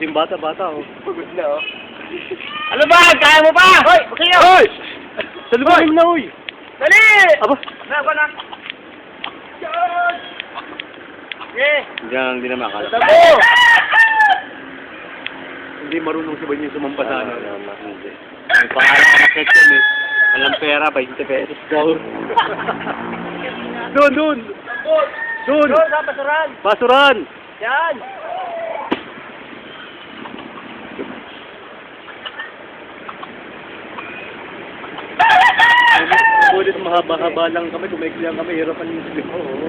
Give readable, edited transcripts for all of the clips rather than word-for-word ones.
Yung bata-bata, oh. Pagod na, oh. Ano ba? Kaya mo ba? Hoy! Bakit yun? Hoy! Salubuhin na, uy! Dali! Aba! Nako na. Okay. Diyan, hindi na makakala. Tabo! Hindi marunong si Banyo sumampa sa ano. Hindi. May pangalan ka na section, eh. Walang pera, 20 pesos daw. Doon, doon! Doon! Doon sa basuran. Basuran! Yan. Ulit mahaba-haba lang kami, kumaikli lang kami, hirapan yung sabi. Oo.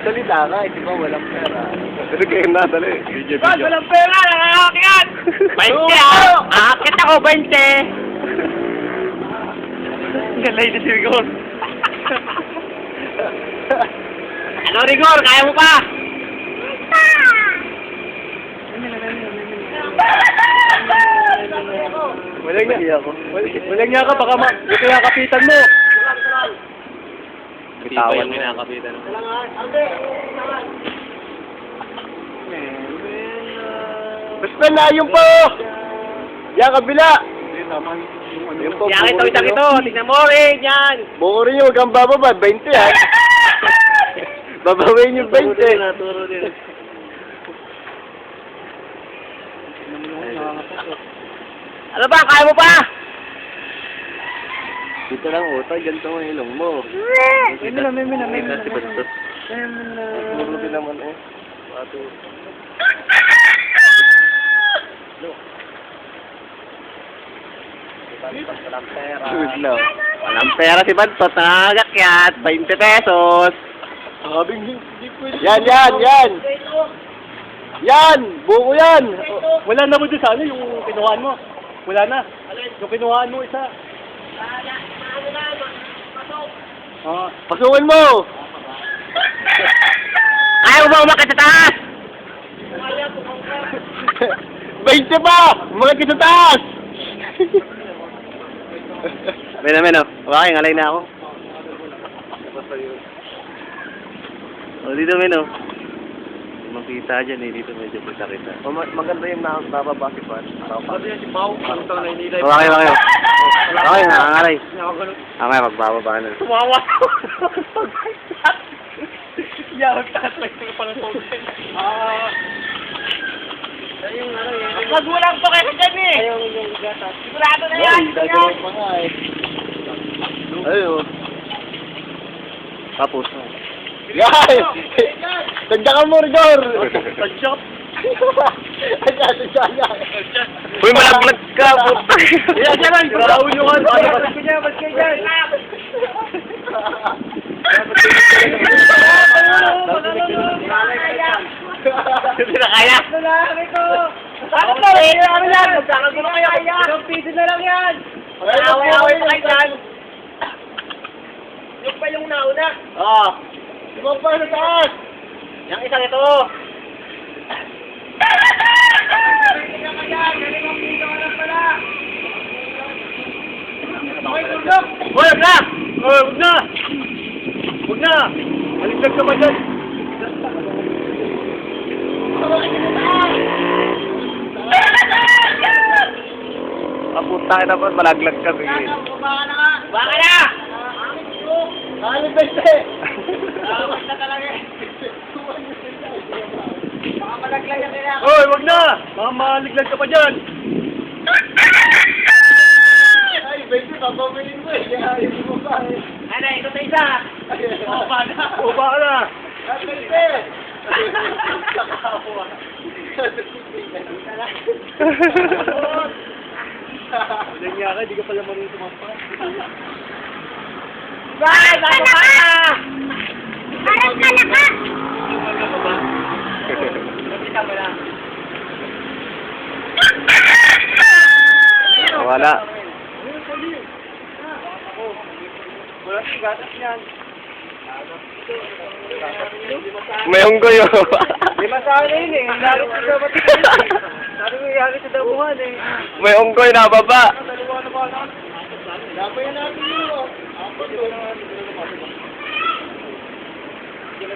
Salita ka, di ba walang pera? Dali kayo na, dali. Video, Doon, video. walang pera. Nakakakyat. 20 ah. Aakit ako, 20. Galay na si Rigor. Ano, Rigor? Kaya mo pa? Walang niya. Walang niya ka, baka kaya kapitan mo. Bitawan mo. Kinakapitan mo. Basta na, yung po! Yan, kabila! Yung po, Yan ito, isang ito. Tignan mo rin, yan. buko rin yung, huwag kang bababa, 20 yan. Babawin yung 20. Turo din. Ano ba? Kaya mo pa? Dito lang, utay, ganito ang ilong mo. May mina. Si Bastos. Puro din naman, eh. Pato. Walang pera. Walang pera si Bantos, nangagakyat, 20 pesos. Sabi, hindi pwede. Yan! Yan! Buko yan! Wala na mo doon sa ano, yung kinuhaan mo. Wala na. Yung kinuhaan mo isa. Ah, Pasukin mo! Kaya mo ba umakit sa taas? 20 pa! Umakit ka sa taas! men, oh. Okay, ngalay na ako. O, dito, men, oh. Makita dyan, eh. Dito medyo kita-kita. Maganda yung nakababa si Pan. Si Pao, ang tao na hinilay. Okay. Okay, nakangalay. Okay, magbababa na. Tumawa. Yarag takas lang ito pala sa hotel. Pag walang pakita dyan eh. Ayaw yung gatas. Sigurado na yan. Dadalaw pa nga eh. Ayun. Tapos. Yan! Tagdakan mo, Rigor! Tadjak. Tadya. Uy, malaglag ka, puta. Yan, yan lang. Graon yung ano. Ba't ka dyan? Hindi na kaya. Ano to eh? Ano yan? Magkakagulo kayo kaya? Isang piso na lang yan. Away-away pa kayo dyan. Yung pa yung nauna. Ah! Diba pa sa taas? Yung isang ito. Hoy, wag na! Hoy, wag na! Wag na! Maliglag ka ba dyan? Puta ka naman, malaglag ka. Baka na! Kali beste! Baka na talaga eh. Baka malaglag yan nila. Hoy, wag na! Baka maliglag ka pa dyan. Ay, beste, papamilin mo eh. Ayaw mo pa eh. Ano, ito sa isa. Upa na! Upa ka na! Ay, beste! Wala niya ka, di ka pala marunong tumampa. Bye! Bago ka na! Parang kalaka! Nakita mo lang. Wala. Wala si gatas yan. May unggoy oh. Lima sa akin yun eh. Lalo ko sa matigas eh. Lalo ko yari sa damuhan eh. May unggoy na baba. Dalawa na ba na? Labayan natin yun. Apat yun.